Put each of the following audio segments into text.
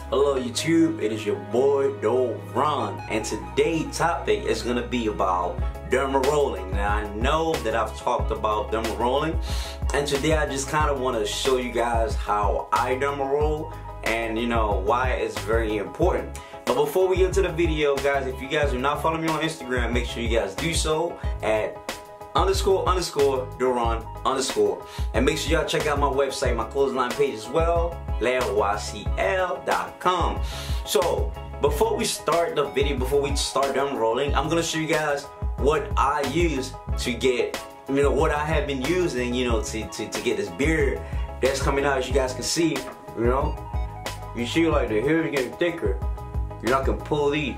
Hello YouTube, it is your boy Ron, and today's topic is going to be about derma rolling. Now I know that I've talked about derma rolling, and today I just kind of want to show you guys how I derma roll and why it's very important. But before we get to the video, guys, if you guys do not follow me on Instagram, make sure you guys do so at __Duran_, and make sure y'all check out my website, my clothesline page as well, leroycl.com. So before we start the video, before we start derma rolling, I'm gonna show you guys what I use to get, what I have been using, to get this beard that's coming out. As you guys can see, you see like the hair is getting thicker. I can pull these.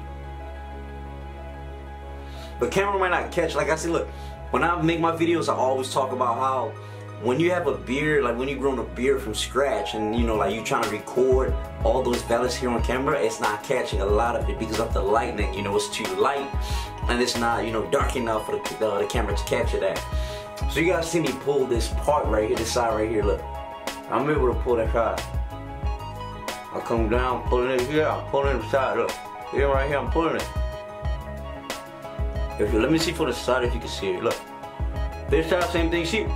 The camera might not catch. Like I said, look, when I make my videos, I always talk about how when you have a beard, like when you grown a beard from scratch, and like you trying to record all those valleys here on camera, it's not catching a lot of it because of the lightning. It's too light, and it's not dark enough for the camera to capture that. So you guys see me pull this part right here, this side right here. Look, I'm able to pull that side. I come down, pulling it here, I'm pulling the side. Look, here right here, I'm pulling it. Let me see for the side if you can see it. Look, this side, same thing. See,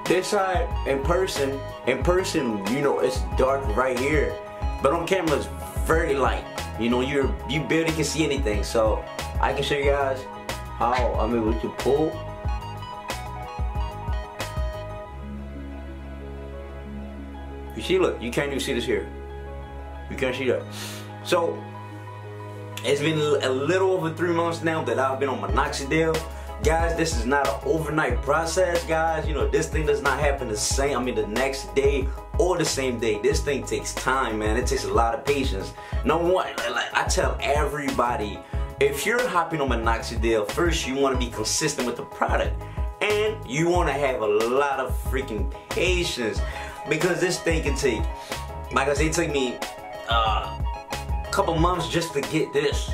this side in person, it's dark right here, but on camera it's very light. You barely can see anything. So I can show you guys how I'm able to pull. You see, look, you can't even see this here. You can't see that. So it's been a little over 3 months now that I've been on minoxidil. Guys, this is not an overnight process, guys. This thing does not happen the next day or the same day. This thing takes time, man. It takes a lot of patience. Number one, like I tell everybody, if you're hopping on minoxidil, first you want to be consistent with the product, and you want to have a lot of freaking patience, because this thing can take, like I say, it took me a couple months just to get this.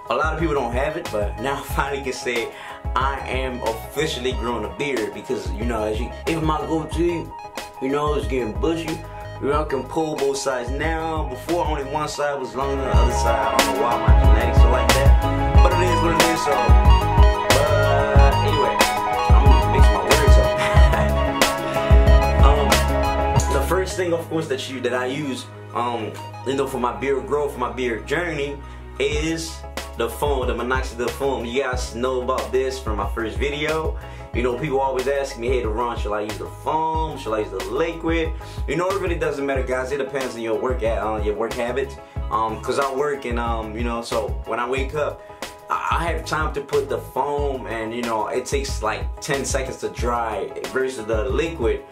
A lot of people don't have it, but now I finally can say I am officially growing a beard, because if my goatee, is getting bushy, I can pull both sides now. Before, only one side was longer than the other side. I don't know why my genetics are like that, but it is what it is. So, but anyway, I'm gonna mix my words up. The first thing, of course, that I use, for my beard growth, for my beard journey, is the foam, the minoxidil foam. You guys know about this from my first video. People always ask me, hey, Ron, should I use the foam? Should I use the liquid? It really doesn't matter, guys. It depends on your work habits. Cause I work and so when I wake up, I have time to put the foam, and it takes like 10 seconds to dry, versus the liquid,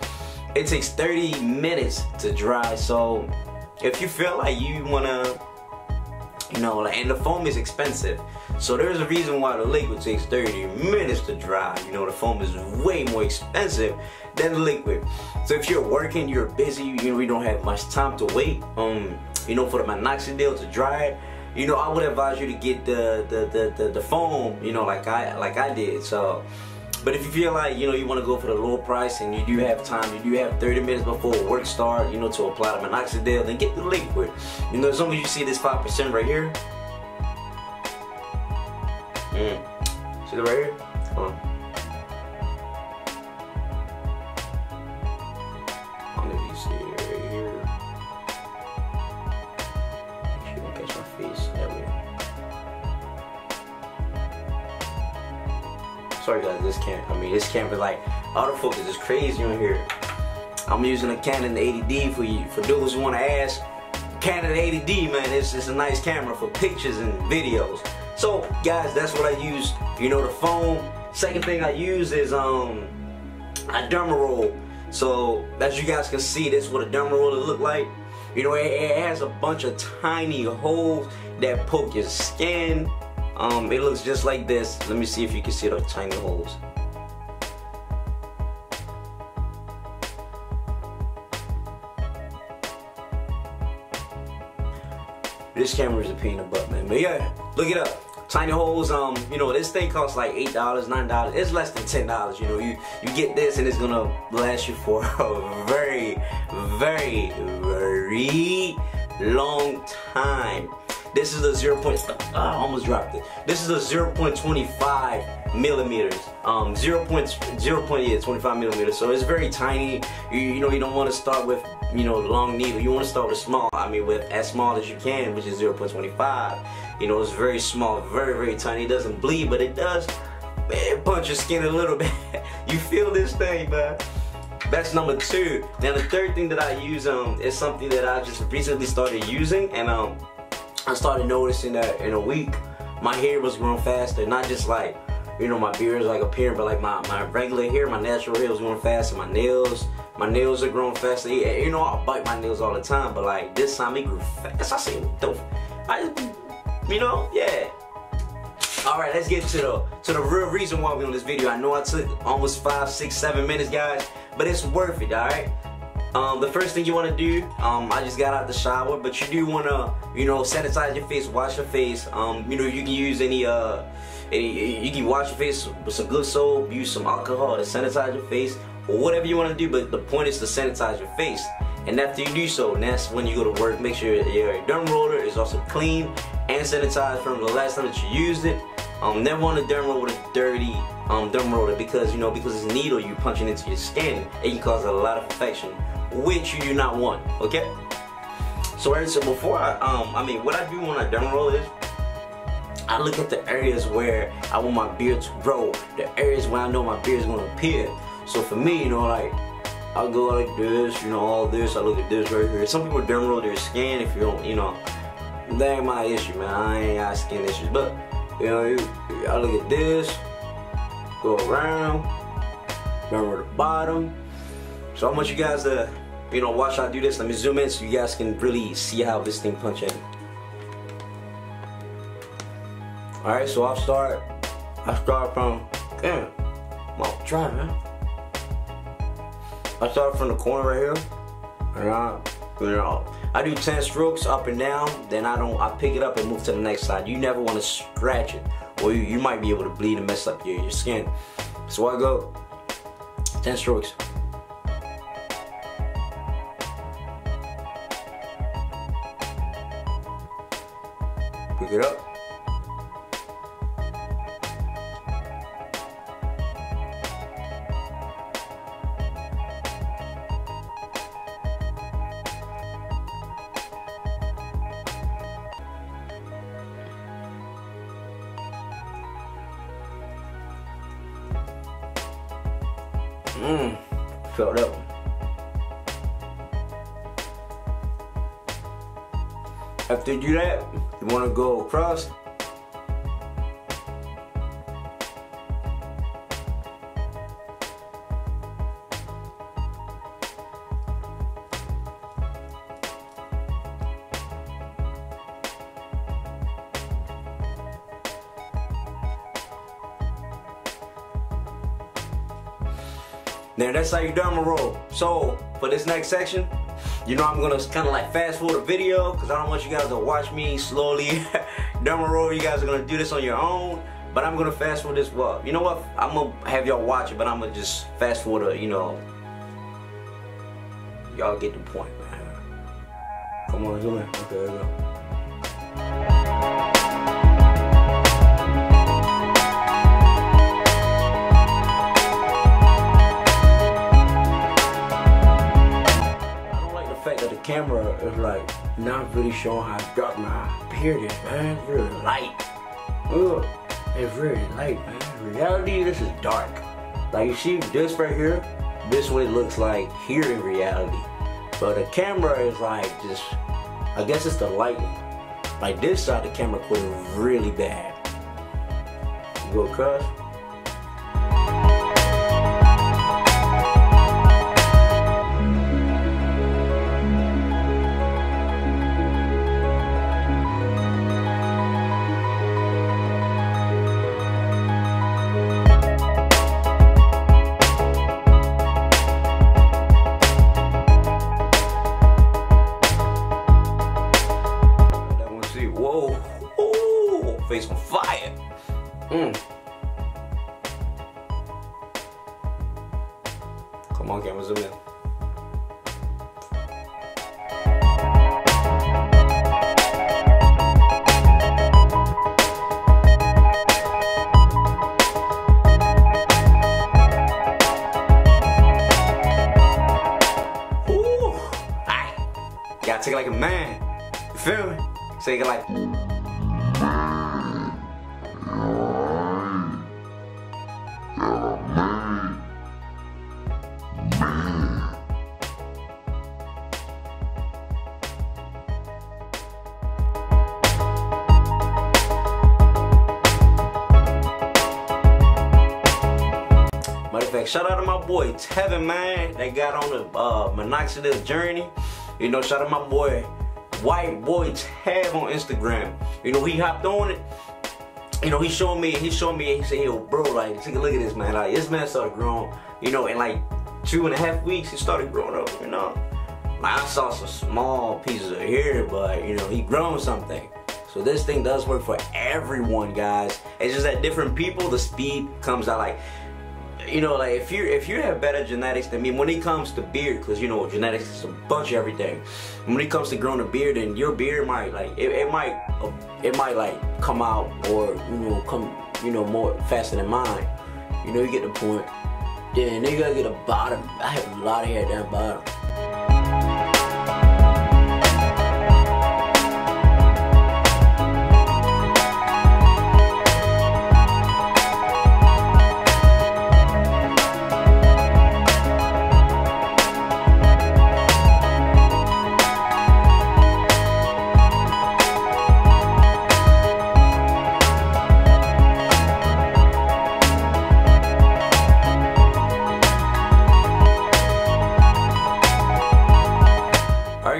it takes 30 minutes to dry. So if you feel like you wanna, and the foam is expensive, so there's a reason why the liquid takes 30 minutes to dry. The foam is way more expensive than the liquid. So if you're working, you're busy, you don't have much time to wait, for the minoxidil to dry it, I would advise you to get the foam, like I did. So, but if you feel like, you want to go for the lower price, and you do have time, you do have 30 minutes before work start, to apply the minoxidil, then get the liquid. As long as you see this 5% right here. See that right here? Hold on. I don't know if you see it right here. Make sure you don't catch my face that way. Sorry guys, this camera like autofocus is crazy on here. I'm using a Canon 80D for those who want to ask. Canon 80D, man, it's a nice camera for pictures and videos. So guys, that's what I use, the foam. Second thing I use is a derma roll. So as you guys can see, this is what a derma roller look like. It has a bunch of tiny holes that poke your skin. It looks just like this. Let me see if you can see the tiny holes. This camera is a pain in the butt, man. But yeah, look it up. tiny holes. You know, this thing costs like $8, $9. It's less than $10. You know, you get this and it's gonna last you for a very, very, very long time. This is a 0. I almost dropped it. This is a 0.25 millimeters. 0.25 millimeters. So it's very tiny. You know, you don't want to start with, you know, long needle. You want to start with small. I mean, with as small as you can, which is 0.25. You know, it's very small, very, very tiny. It doesn't bleed, but it does, man, punch your skin a little bit. You feel this thing, man. That's number 2. Now the third thing that I use is something that I just recently started using, and I started noticing that in a week my hair was growing faster. Not just like, you know, my beard is like appearing, but like my regular hair, my natural hair was growing faster. My nails are growing faster. You know, I bite my nails all the time, but like this time it grew fast. I say, you know, yeah. Alright, let's get to the real reason why we're on this video. I know I took almost 5, 6, 7 minutes, guys, but it's worth it, alright? The first thing you want to do, I just got out the shower, but you do want to, you know, sanitize your face, wash your face. You know, you can use you can wash your face with some good soap, use some alcohol to sanitize your face, or whatever you want to do, but the point is to sanitize your face. And after you do so, that's when you go to work. Make sure your derma roller is also clean and sanitized from the last time that you used it. Never want a derma with a dirty derma roller, because, you know, because it's a needle you punching into your skin, it can cause a lot of infection, which you do not want. Okay. So before I mean, what I do when I derma roll is, I look at the areas where I want my beard to grow, the areas where I know my beard is going to appear. So for me, you know, like, I'll go like this, you know, all this. I look at this right here. Some people derma roll their skin. If you don't, you know, that ain't my issue, man. I ain't got skin issues. But, you know, I look at this, go around, derma roll the bottom. So I want you guys to, you know, watch how I do this. Let me zoom in so you guys can really see how this thing punches in. Alright, so I start from, damn, I'm all dry, man. I start from the corner right here, and I do 10 strokes up and down. Then I pick it up and move to the next side. You never want to scratch it, or you might be able to bleed and mess up your skin. So I go 10 strokes. Pick it up. Felt that one. After you do that, you want to go across. Now that's how you derma roll. So for this next section, you know, I'm gonna kind of like fast forward the video because I don't want you guys to watch me slowly derma roll. You guys are gonna do this on your own, but I'm gonna fast forward this. Well, you know what? I'm gonna have y'all watch it, but I'm gonna just fast forward. You know, y'all get the point, man. Come on, zoom in. Okay, there we go. Camera is like not really showing how dark my beard is, man. It's really light. Ugh, it's really light, man. In reality, this is dark. Like, you see this right here, this is what it looks like here in reality. But the camera is like just, I guess it's the lighting. Like this side, the camera put it really bad. You go across. face on fire. Come on, camera, zoom in. Gotta take it like a man. You feel me? Take it like. Matter of fact, shout out to my boy Tevin, man. They got on the minoxidil journey. You know, shout out my boy, white boy Tev on Instagram. You know, he hopped on it. You know, he showed me, he said, yo, bro, like, take a look at this, man. Like, this man started growing, you know, in like 2.5 weeks, he started growing up, you know. Like, I saw some small pieces of hair, but, you know, he grown something. So this thing does work for everyone, guys. It's just that different people, the speed comes out like, you know, like if you have better genetics than me, when it comes to beard, because you know genetics is a bunch of everything. When it comes to growing a beard, then your beard might like it might like come out, or you know more faster than mine. You know, you get the point. Then they gotta get a bottom. I have a lot of hair down bottom.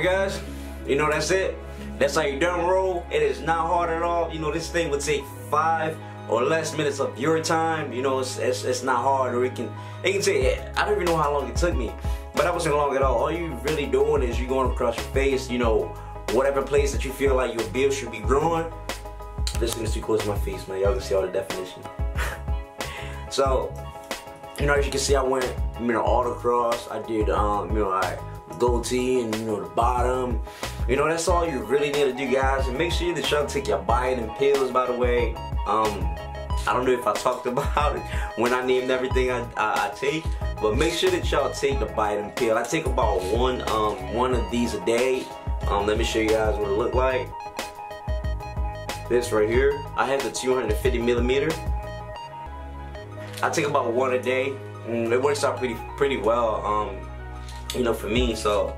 Guys, you know, that's it. That's how you derma roll. It is not hard at all. You know, this thing would take 5 or less minutes of your time. You know, it's not hard, or it can take, I don't even know how long it took me, but that wasn't long at all. All you really doing is you going across your face, you know, whatever place that you feel like your beard should be growing. This thing is too close to my face, man. Y'all can see all the definition. So, you know, as you can see, I went, you know, all across. I did, you know, goatee and, you know, the bottom. You know, that's all you really need to do, guys. And make sure that y'all take your biotin pills, by the way. I don't know if I talked about it when I named everything I take, but make sure that y'all take the biotin pill. I take about one of these a day. Let me show you guys what it look like. This right here, I have the 250 millimeter. I take about one a day. It works out pretty well, you know, for me. So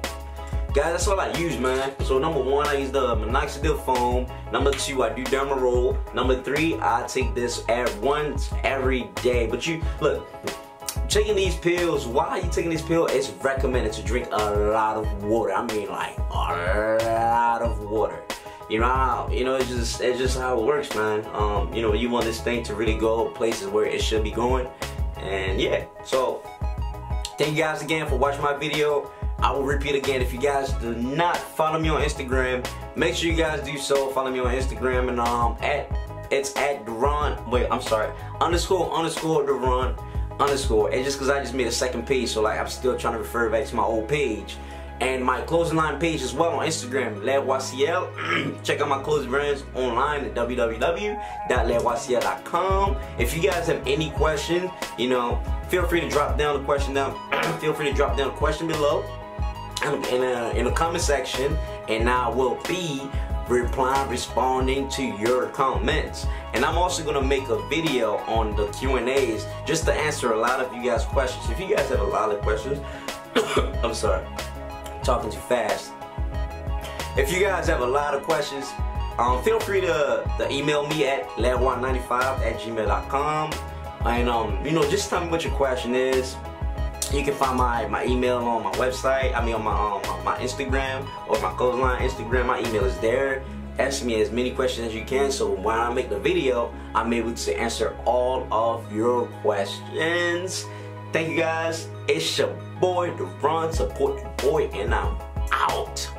guys, that's all I use, man. So number 1, I use the minoxidil foam. Number 2, I do derma roll. Number 3, I take this once every day. But you look, taking these pills, why are you taking these pills? It's recommended to drink a lot of water. I mean, like a lot of water. You know how, you know, it's just how it works, man. You know, you want this thing to really go places where it should be going. And yeah, so thank you guys again for watching my video. I will repeat again, if you guys do not follow me on Instagram, make sure you guys do so. Follow me on Instagram, and it's at Deron. Wait, I'm sorry. __ Deron _. And just because I just made a second page, so like I'm still trying to refer back to my old page. And my clothing line page as well on Instagram, LedYCL. Check out my clothing brands online at www.ledYCL.com. If you guys have any questions, you know, feel free to drop down the question feel free to drop down a question below in the comment section, and I will be responding to your comments. And I'm also gonna make a video on the Q&As just to answer a lot of you guys' questions. If you guys have a lot of questions, I'm sorry, talking too fast. If you guys have a lot of questions, feel free to email me at ledwan95@gmail.com, and you know, just tell me what your question is. You can find my email on my website. I mean, on my Instagram, or my Clothesline Instagram. My email is there. Ask me as many questions as you can, so when I make the video, I'm able to answer all of your questions. Thank you guys. It's your boy, Deron, support your boy, and I'm out.